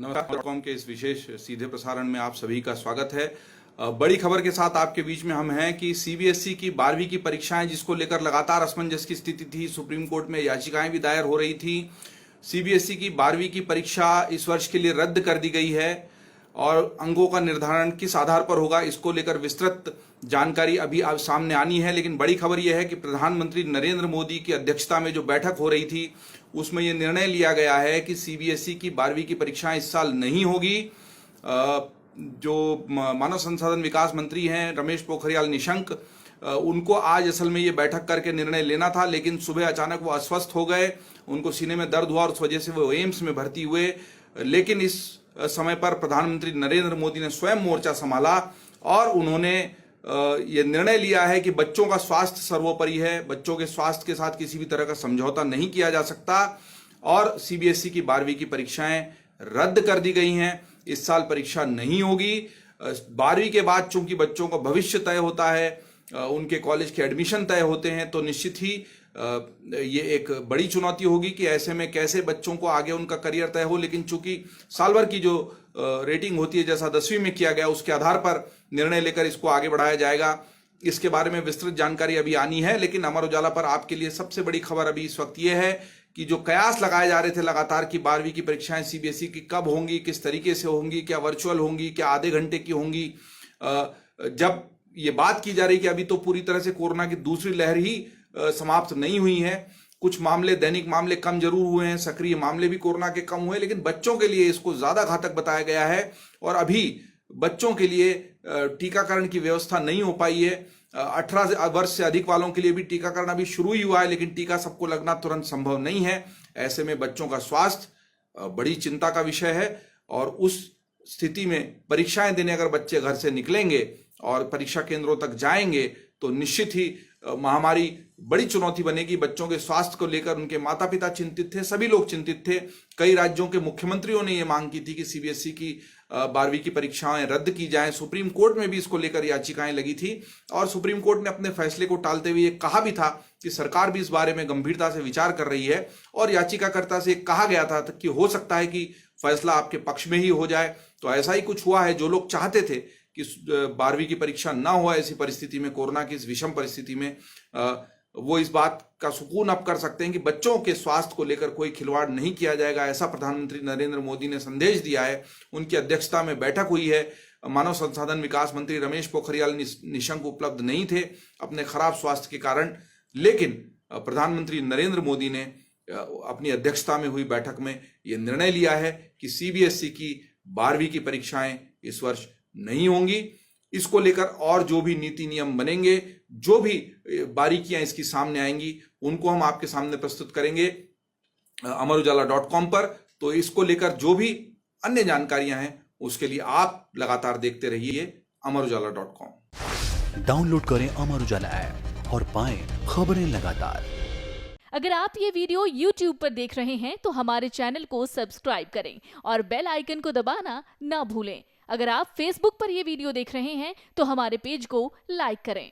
नमस्कार कॉम के इस विशेष सीधे प्रसारण में आप सभी का स्वागत है। बड़ी खबर के साथ आपके बीच में हम हैं कि सीबीएसई की 12वीं की परीक्षाएं जिसको लेकर लगातार असमंजस की स्थिति थी, सुप्रीम कोर्ट में याचिकाएं भी दायर हो रही थी। सीबीएसई की 12वीं की परीक्षा इस वर्ष के लिए रद्द कर दी गई है और अंकों का निर्धारण किस आधार पर होगा इसको लेकर विस्तृत जानकारी अभी अब सामने आनी है। लेकिन बड़ी खबर यह है कि प्रधानमंत्री नरेंद्र मोदी की अध्यक्षता में जो बैठक हो रही थी उसमें यह निर्णय लिया गया है कि सीबीएसई की 12वीं की परीक्षाएं इस साल नहीं होगी। जो मानव संसाधन विकास मंत्री हैं रमेश पोखरियाल निशंक, उनको आज असल में ये बैठक करके निर्णय लेना था, लेकिन सुबह अचानक वो अस्वस्थ हो गए, उनको सीने में दर्द हुआ और उस वजह से वो एम्स में भर्ती हुए। लेकिन इस समय पर प्रधानमंत्री नरेंद्र मोदी ने स्वयं मोर्चा संभाला और उन्होंने ये निर्णय लिया है कि बच्चों का स्वास्थ्य सर्वोपरि है, बच्चों के स्वास्थ्य के साथ किसी भी तरह का समझौता नहीं किया जा सकता और सीबीएसई की 12वीं की परीक्षाएं रद्द कर दी गई हैं। इस साल परीक्षा नहीं होगी। 12वीं के बाद चूंकि बच्चों का भविष्य तय होता है, उनके कॉलेज के एडमिशन तय होते हैं, तो निश्चित ही ये एक बड़ी चुनौती होगी कि ऐसे में कैसे बच्चों को आगे उनका करियर तय हो। लेकिन चूंकि साल भर की जो रेटिंग होती है, जैसा 10वीं में किया गया, उसके आधार पर निर्णय लेकर इसको आगे बढ़ाया जाएगा। इसके बारे में विस्तृत जानकारी अभी आनी है। लेकिन अमर उजाला पर आपके लिए सबसे बड़ी खबर अभी इस वक्त ये है कि जो कयास लगाए जा रहे थे लगातार कि 12वीं की परीक्षाएं सीबीएसई की कब होंगी, किस तरीके से होंगी, क्या वर्चुअल होंगी, क्या आधे घंटे की होंगी, जब ये बात की जा रही कि अभी तो पूरी तरह से कोरोना की दूसरी लहर ही समाप्त नहीं हुई है। कुछ मामले, दैनिक मामले कम जरूर हुए हैं, सक्रिय मामले भी कोरोना के कम हुए, लेकिन बच्चों के लिए इसको ज्यादा घातक बताया गया है और अभी बच्चों के लिए टीकाकरण की व्यवस्था नहीं हो पाई है। 18 वर्ष से अधिक वालों के लिए भी टीकाकरण अभी शुरू ही हुआ है, लेकिन टीका सबको लगना तुरंत संभव नहीं है। ऐसे में बच्चों का स्वास्थ्य बड़ी चिंता का विषय है और उस स्थिति में परीक्षाएं देने अगर बच्चे घर से निकलेंगे और परीक्षा केंद्रों तक जाएंगे तो निश्चित ही महामारी बड़ी चुनौती बनेगी। बच्चों के स्वास्थ्य को लेकर उनके माता पिता चिंतित थे, सभी लोग चिंतित थे। कई राज्यों के मुख्यमंत्रियों ने यह मांग की थी कि सीबीएसई की 12वीं की परीक्षाएं रद्द की जाएं। सुप्रीम कोर्ट में भी इसको लेकर याचिकाएं लगी थी और सुप्रीम कोर्ट ने अपने फैसले को टालते हुए कहा भी था कि सरकार भी इस बारे में गंभीरता से विचार कर रही है और याचिकाकर्ता से कहा गया था कि हो सकता है कि फैसला आपके पक्ष में ही हो जाए। तो ऐसा ही कुछ हुआ है। जो लोग चाहते थे कि 12वीं की परीक्षा ना हो ऐसी परिस्थिति में, कोरोना की इस विषम परिस्थिति में, वो इस बात का सुकून अब कर सकते हैं कि बच्चों के स्वास्थ्य को लेकर कोई खिलवाड़ नहीं किया जाएगा। ऐसा प्रधानमंत्री नरेंद्र मोदी ने संदेश दिया है। उनकी अध्यक्षता में बैठक हुई है। मानव संसाधन विकास मंत्री रमेश पोखरियाल निशंक उपलब्ध नहीं थे अपने खराब स्वास्थ्य के कारण, लेकिन प्रधानमंत्री नरेंद्र मोदी ने अपनी अध्यक्षता में हुई बैठक में यह निर्णय लिया है कि सीबीएसई की 12वीं की परीक्षाएं इस वर्ष नहीं होंगी। इसको लेकर और जो भी नीति नियम बनेंगे, जो भी बारीकियां इसकी सामने आएंगी, उनको हम आपके सामने प्रस्तुत करेंगे amarujala.com पर। तो इसको लेकर जो भी अन्य जानकारियां हैं उसके लिए आप लगातार देखते रहिए amarujala.com। डाउनलोड करें अमर उजाला ऐप और पाएं खबरें लगातार। अगर आप ये वीडियो YouTube पर देख रहे हैं तो हमारे चैनल को सब्सक्राइब करें और बेल आइकन को दबाना ना भूलें। अगर आप Facebook पर ये वीडियो देख रहे हैं तो हमारे पेज को लाइक करें।